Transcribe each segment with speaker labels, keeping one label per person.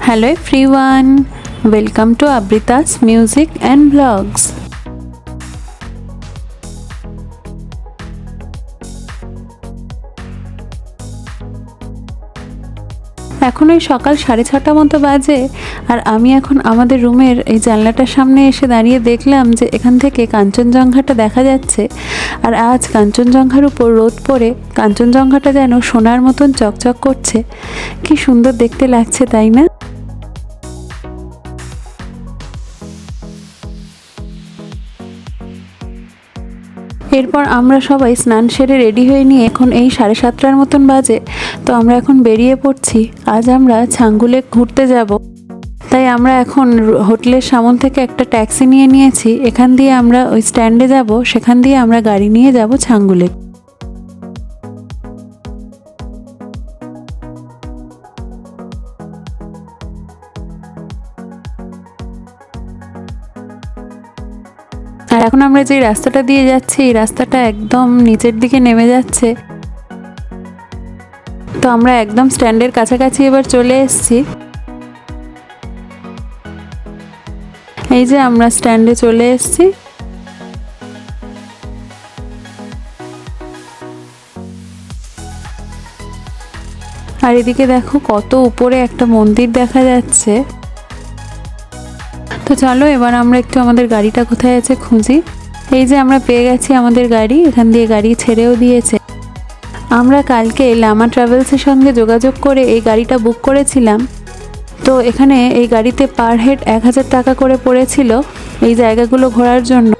Speaker 1: Hello everyone, welcome to Abrita's Music and Vlogs. এখন ওই সকাল 6:30 মতো বাজে আর আমি এখন আমাদের রুমের এই জানলাটার সামনে এসে দাঁড়িয়ে দেখলাম যে এখান থেকে কাঞ্চনজঙ্ঘাটা দেখা যাচ্ছে। আর আজ কাঞ্চনজঙ্ঘার উপর রোদ পড়ে কাঞ্চনজঙ্ঘাটা যেন সোনার মতন চকচক করছে। কি সুন্দর দেখতে লাগছে, তাই না? এরপর আমরা সবাই স্নান সেরে রেডি হয়ে নিয়ে এখন এই 7:30টার মতন বাজে, তো আমরা এখন বেরিয়ে পড়ছি। আজ আমরা ছাঙ্গুলে ঘুরতে যাব, তাই আমরা এখন হোটেলের সামনে থেকে একটা ট্যাক্সি নিয়ে নিয়েছি। এখান দিয়ে আমরা ওই স্ট্যান্ডে যাব, সেখান দিয়ে আমরা গাড়ি নিয়ে যাব ছাঙ্গুলে। আর এখন আমরা যে রাস্তাটা দিয়ে যাচ্ছি এই রাস্তাটা একদম নিচের দিকে নেমে যাচ্ছে, তো আমরা একদম স্ট্যান্ডের কাছাকাছি এবার চলে এসেছি। এই যে আমরা স্ট্যান্ডে চলে এসেছি। আর এদিকে দেখো কত উপরে একটা মন্দির দেখা যাচ্ছে। তো চলো এবার আমরা একটু আমাদের গাড়িটা কোথায় আছে খুঁজি। এই যে আমরা পেয়ে গেছি আমাদের গাড়ি, এখান দিয়ে গাড়ি ছেড়েও দিয়েছে। আমরা কালকে লামা ট্রাভেলসের সঙ্গে যোগাযোগ করে এই গাড়িটা বুক করেছিলাম। তো এখানে এই গাড়িতে পার হেড 1000 টাকা করে পড়েছিল এই জায়গাগুলো ঘোরার জন্য।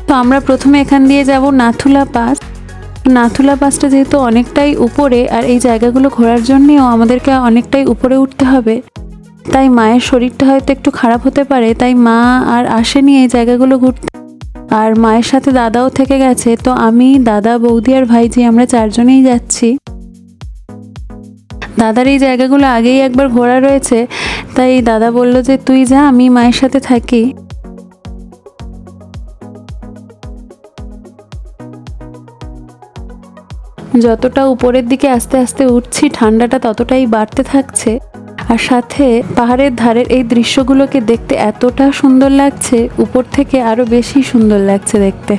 Speaker 1: তো আমরা প্রথমে এখান দিয়ে যাব নাথুলা পাস। নাথুলা পাসটা যেহেতু অনেকটাই উপরে আর এই জায়গাগুলো ঘোরার জন্যেও আমাদেরকে অনেকটাই উপরে উঠতে হবে, তাই মায়ের শরীরটা হয়তো একটু খারাপ হতে পারে, তাই মা আর আসেনি এই জায়গাগুলো ঘুরতে। আর মায়ের সাথে দাদাও থেকে গেছে, তো আমি, দাদা, বৌদি আর ভাইজি আমরা 4 জনেই যাচ্ছি। দাদার এই জায়গাগুলো আগেই একবার ঘোরা রয়েছে, তাই দাদা বলল যে তুই যা, আমি মায়ের সাথে থাকি। যতটা উপরের দিকে আস্তে আস্তে উঠছি ঠান্ডাটা ততটাই বাড়তে থাকছে। আর সাথে পাহাড়ের ধারের এই দৃশ্যগুলোকে দেখতে এতটা সুন্দর লাগছে, উপর থেকে আরো বেশি সুন্দর লাগছে দেখতে।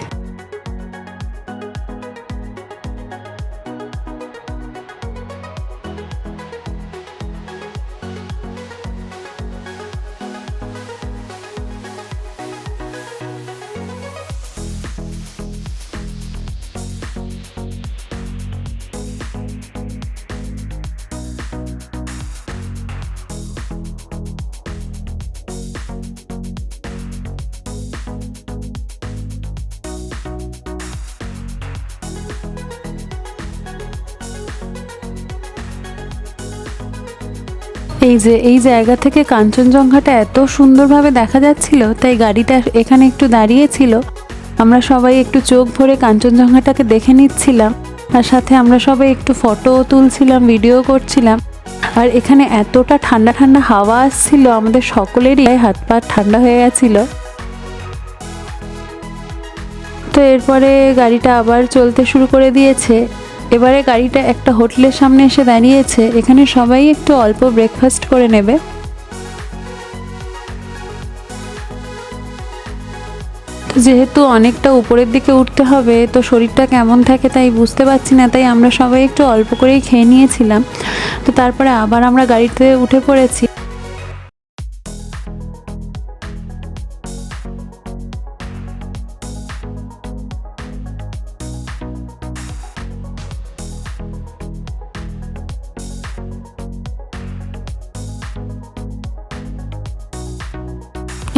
Speaker 1: এই জায়গা থেকে কাঞ্চনজঙ্ঘাটা এত সুন্দরভাবে দেখা যাচ্ছিল, তাই গাড়িটা এখানে একটু দাঁড়িয়েছিল। আমরা সবাই একটু চোখ ভরে কাঞ্চনজঙ্ঘাটাকে দেখে নিচ্ছিলাম, আর সাথে আমরা সবাই একটু ফটোও তুলছিলাম, ভিডিও করছিলাম। আর এখানে এতটা ঠান্ডা ঠান্ডা হাওয়া আসছিল, আমাদের সকলেরই হাত পা ঠান্ডা হয়ে গেছিল। তো এরপরে গাড়িটা আবার চলতে শুরু করে দিয়েছে। এবারে গাড়িটা একটা হোটেলের সামনে এসে দাঁড়িয়েছে, এখানে সবাই একটু অল্প ব্রেকফাস্ট করে নেবে। যেহেতু অনেকটা উপরের দিকে উঠতে হবে, তো শরীরটা কেমন থাকে তাই বুঝতে পারছি না, তাই আমরা সবাই একটু অল্প করেই খেয়ে নিয়েছিলাম। তো তারপরে আবার আমরা গাড়িতে উঠে পড়েছি।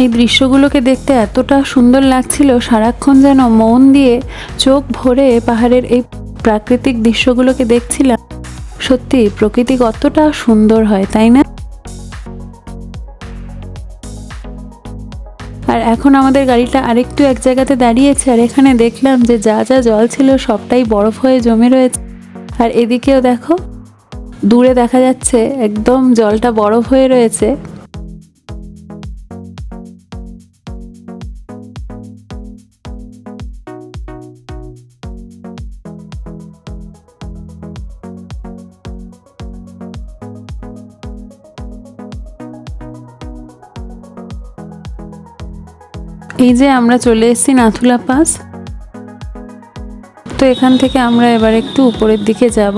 Speaker 1: এই দৃশ্যগুলোকে দেখতে এতটা সুন্দর লাগছিল, সারাক্ষণ যেন মন দিয়ে চোখ ভরে পাহাড়ের এই প্রাকৃতিক দৃশ্যগুলোকে দেখছিলাম। সত্যি প্রকৃতি কতটা সুন্দর হয়, তাই না? আর এখন আমাদের গাড়িটা আরেকটু এক জায়গাতে দাঁড়িয়েছে, আর এখানে দেখলাম যে যা যা জল ছিল সবটাই বরফ হয়ে জমে রয়েছে। আর এদিকেও দেখো, দূরে দেখা যাচ্ছে একদম জলটা বরফ হয়ে রয়েছে। এই যে আমরা চলে এসেছি নাথুলা পাস। তো এখান থেকে আমরা এবার একটু উপরের দিকে যাব।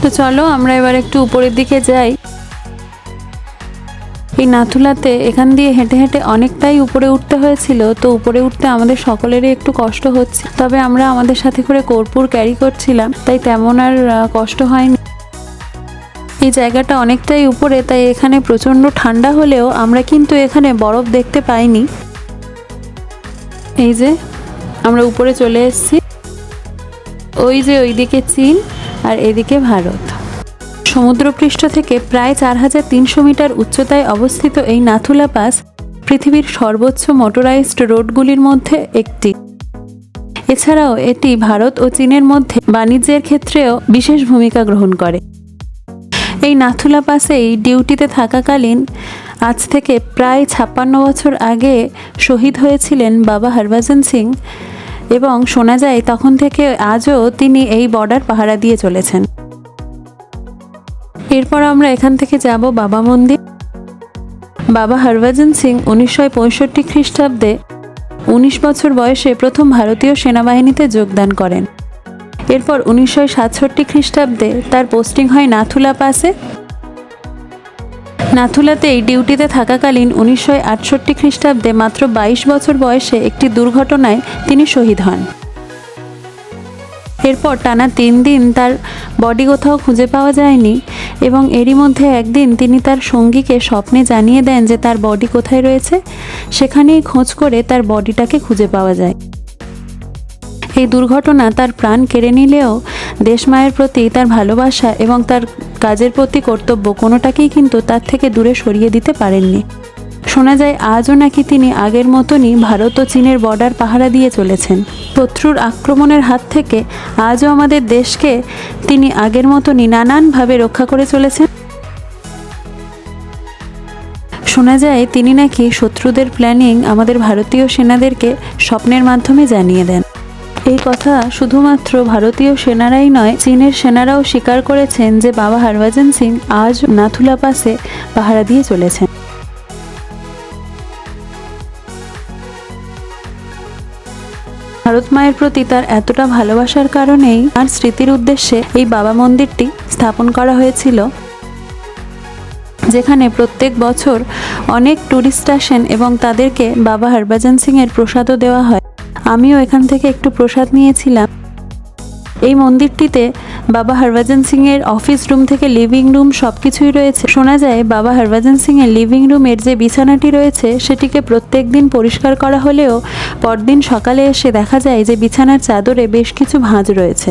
Speaker 1: তো চলো আমরা এবার একটু উপরের দিকে যাই। এই নাথুলাতে এখান দিয়ে হেঁটে হেঁটে অনেকটাই উপরে উঠতে হয়েছিল, তো উপরে উঠতে আমাদের সকলেরই একটু কষ্ট হচ্ছে, তবে আমরা আমাদের সাথে করে কর্পূর ক্যারি করছিলাম, তাই তেমন আর কষ্ট হয়নি। এই জায়গাটা অনেকটাই উপরে, তাই এখানে প্রচণ্ড ঠান্ডা হলেও আমরা কিন্তু এখানে বরফ দেখতে পাইনি। এই যে আমরা উপরে চলে এসেছি। ওই যে ওইদিকে চীন আর এদিকে ভারত। সমুদ্রপৃষ্ঠ থেকে প্রায় 4300 মিটার উচ্চতায় অবস্থিত এই নাথুলা পাস পৃথিবীর সর্বোচ্চ মোটরাইজড রোডগুলির মধ্যে একটি। এছাড়াও এটি ভারত ও চীনের মধ্যে বাণিজ্যের ক্ষেত্রেও বিশেষ ভূমিকা গ্রহণ করে। এই নাথুলা পাসেই ডিউটিতে থাকাকালীন আজ থেকে প্রায় 56 বছর আগে শহীদ হয়েছিলেন বাবা হরভজন সিং, এবং শোনা যায় তখন থেকে আজও তিনি এই বর্ডার পাহারা দিয়ে চলেছেন। এরপর আমরা এখান থেকে যাব বাবা মন্দির। বাবা হরভজন সিং 1965 খ্রিস্টাব্দে 19 বছর বয়সে প্রথম ভারতীয় সেনাবাহিনীতে যোগদান করেন। এরপর 1967 খ্রিস্টাব্দে তার পোস্টিং হয় নাথুলা পাসে। নাথুলাতেই ডিউটিতে থাকাকালীন 1968 খ্রিস্টাব্দে মাত্র 22 বছর বয়সে একটি দুর্ঘটনায় তিনি শহীদ হন। এরপর টানা 3 দিন তার বডি কোথাও খুঁজে পাওয়া যায়নি, এবং এরই মধ্যে একদিন তিনি তার সঙ্গীকে স্বপ্নে জানিয়ে দেন যে তার বডি কোথায় রয়েছে। সেখানেই খোঁজ করে তার বডিটাকে খুঁজে পাওয়া যায়। এই দুর্ঘটনা তার প্রাণ কেড়ে নিলেও দেশমায়ের প্রতি তার ভালোবাসা এবং তার কাজের প্রতি কর্তব্য কোনোটাকেই কিন্তু তার থেকে দূরে সরিয়ে দিতে পারেননি। শোনা যায় আজও নাকি তিনি আগের মতনই ভারত ও চীনের বর্ডার পাহারা দিয়ে চলেছেন। শত্রুর আক্রমণের হাত থেকে আজও আমাদের দেশকে তিনি আগের মতনই নানানভাবে রক্ষা করে চলেছেন। শোনা যায় তিনি নাকি শত্রুদের প্ল্যানিং আমাদের ভারতীয় সেনাদেরকে স্বপ্নের মাধ্যমে জানিয়ে দেন। এই কথা শুধুমাত্র ভারতীয় সেনারাই নয়, চীনের সেনারাও স্বীকার করেছেন যে বাবা হরভজন সিং আজ নাথুলা পাসে পাহারা দিয়ে চলেছেন। ভারত মায়ের প্রতি তার এতটা ভালোবাসার কারণেই তার স্মৃতির উদ্দেশ্যে এই বাবা মন্দিরটি স্থাপন করা হয়েছিল, যেখানে প্রত্যেক বছর অনেক টুরিস্ট আসেন এবং তাদেরকে বাবা হরভজন সিংয়ের প্রসাদও দেওয়া হয়। আমিও এখান থেকে একটু প্রসাদ নিয়েছিলাম। এই মন্দিরটিতে বাবা হরভজন সিংয়ের অফিস রুম থেকে লিভিং রুম সব কিছুই রয়েছে। শোনা যায় বাবা হরভজন সিংয়ের লিভিং রুমের যে বিছানাটি রয়েছে সেটিকে প্রত্যেক দিন পরিষ্কার করা হলেও পরদিন সকালে এসে দেখা যায় যে বিছানার চাদরে বেশ কিছু ভাঁজ রয়েছে,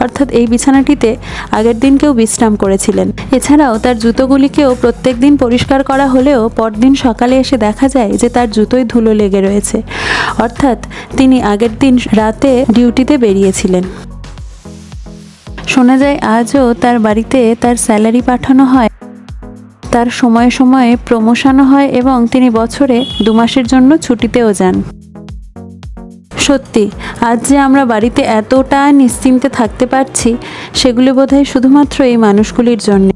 Speaker 1: অর্থাৎ এই বিছানাটিতে আগের দিন কেউ বিশ্রাম করেছিলেন। এছাড়াও তার জুতোগুলিকেও প্রত্যেক দিন পরিষ্কার করা হলেও পরদিন সকালে এসে দেখা যায় যে তার জুতোয় ধুলো লেগে রয়েছে, অর্থাৎ তিনি আগের দিন রাতে ডিউটিতে বেরিয়েছিলেন। শোনা যায় আজও তার বাড়িতে তার স্যালারি পাঠানো হয়, তার সময়ে সময়ে প্রমোশনও হয় এবং তিনি বছরে 2 মাসের জন্য ছুটিতেও যান। সত্যি আজ যে আমরা বাড়িতে এতটা নিশ্চিন্তে থাকতে পারছি সেগুলি বোধহয় শুধুমাত্র এই মানুষগুলির জন্য।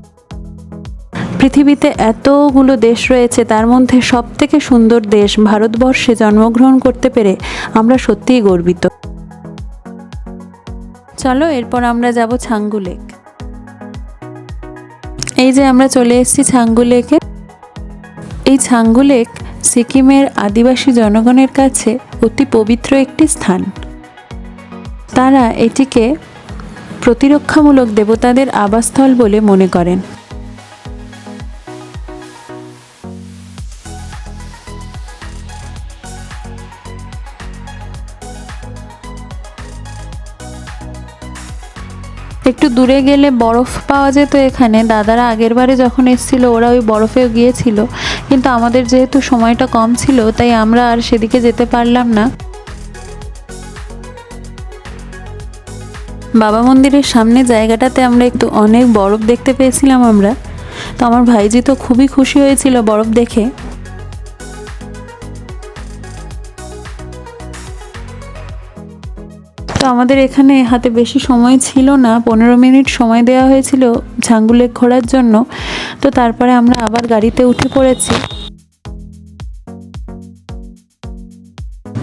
Speaker 1: পৃথিবীতে এতগুলো দেশ রয়েছে, তার মধ্যে সবথেকে সুন্দর দেশ ভারতবর্ষে জন্মগ্রহণ করতে পেরে আমরা সত্যিই গর্বিত। চলো এরপর আমরা যাব ছাঙ্গু লেক। এই যে আমরা চলে এসেছি ছাঙ্গু লেকে। এই ছাঙ্গু লেক সিকিমের আদিবাসী জনগণের কাছে অতি পবিত্র একটি স্থান। তারা এটিকে প্রতিরক্ষামূলক দেবতাদের আবাসস্থল বলে মনে করেন। একটু দূরে গেলে বরফ পাওয়া যেত। এখানে দাদারা আগের বারে যখন এসেছিল ওরা ওই বরফেও গিয়েছিল, কিন্তু আমাদের যেহেতু সময়টা কম ছিল তাই আমরা আর সেদিকে যেতে পারলাম না। বাবা মন্দিরের সামনে জায়গাটাতে আমরা একটু অনেক বরফ দেখতে পেয়েছিলাম আমরা, তো আমার ভাইজি তো খুবই খুশি হয়েছিল বরফ দেখে। আমাদের এখানে হাতে বেশি সময় ছিল না, 15 মিনিট সময় দেওয়া হয়েছিল ঝাঙ্গু লেক ঘোরার জন্য। তো তারপরে আমরা আবার গাড়িতে উঠে পড়েছি।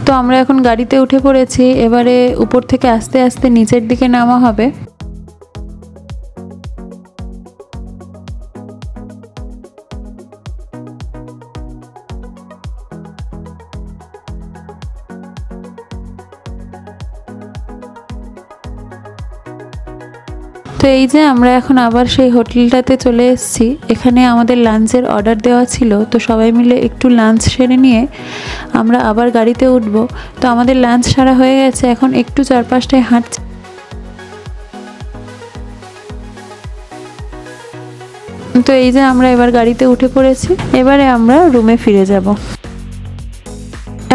Speaker 1: তো আমরা এখন গাড়িতে উঠে পড়েছি, এবারে উপর থেকে আস্তে আস্তে নিচের দিকে নামা হবে। তো এই যে আমরা এখন আবার সেই হোটেলটাতে চলে এসেছি। এখানে আমাদের লাঞ্চের অর্ডার দেওয়া ছিল, তো সবাই মিলে একটু লাঞ্চ সেরে নিয়ে আমরা আবার গাড়িতে উঠব। তো আমাদের লাঞ্চ সারা হয়ে গেছে, এখন একটু চারপাশটায় হাঁটছি। তো এই যে আমরা এবার গাড়িতে উঠে পড়েছি, এবারে আমরা রুমে ফিরে যাব।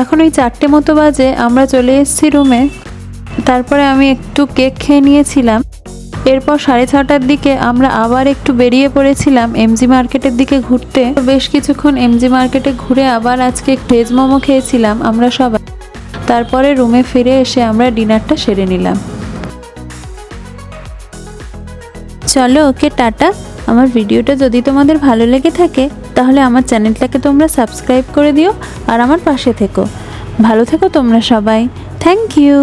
Speaker 1: এখন ওই 4টে মতো বাজে, আমরা চলে এসেছি রুমে। তারপরে আমি একটু কেক খেয়ে নিয়েছিলাম। এরপর 6:30টার দিকে আমরা আবার একটু বেরিয়ে পড়েছিলাম এমজি মার্কেটের দিকে ঘুরতে। বেশ কিছুক্ষণ এমজি মার্কেটে ঘুরে আবার আজকে ভেজ মোমো খেয়েছিলাম আমরা সবাই। তারপরে রুমে ফিরে এসে আমরা ডিনারটা সেরে নিলাম। চলো ওকে টাটা। আমার ভিডিওটা যদি তোমাদের ভালো লেগে থাকে তাহলে আমার চ্যানেলটাকে তোমরা সাবস্ক্রাইব করে দিও আর আমার পাশে থেকো। ভালো থেকো তোমরা সবাই। Thank you.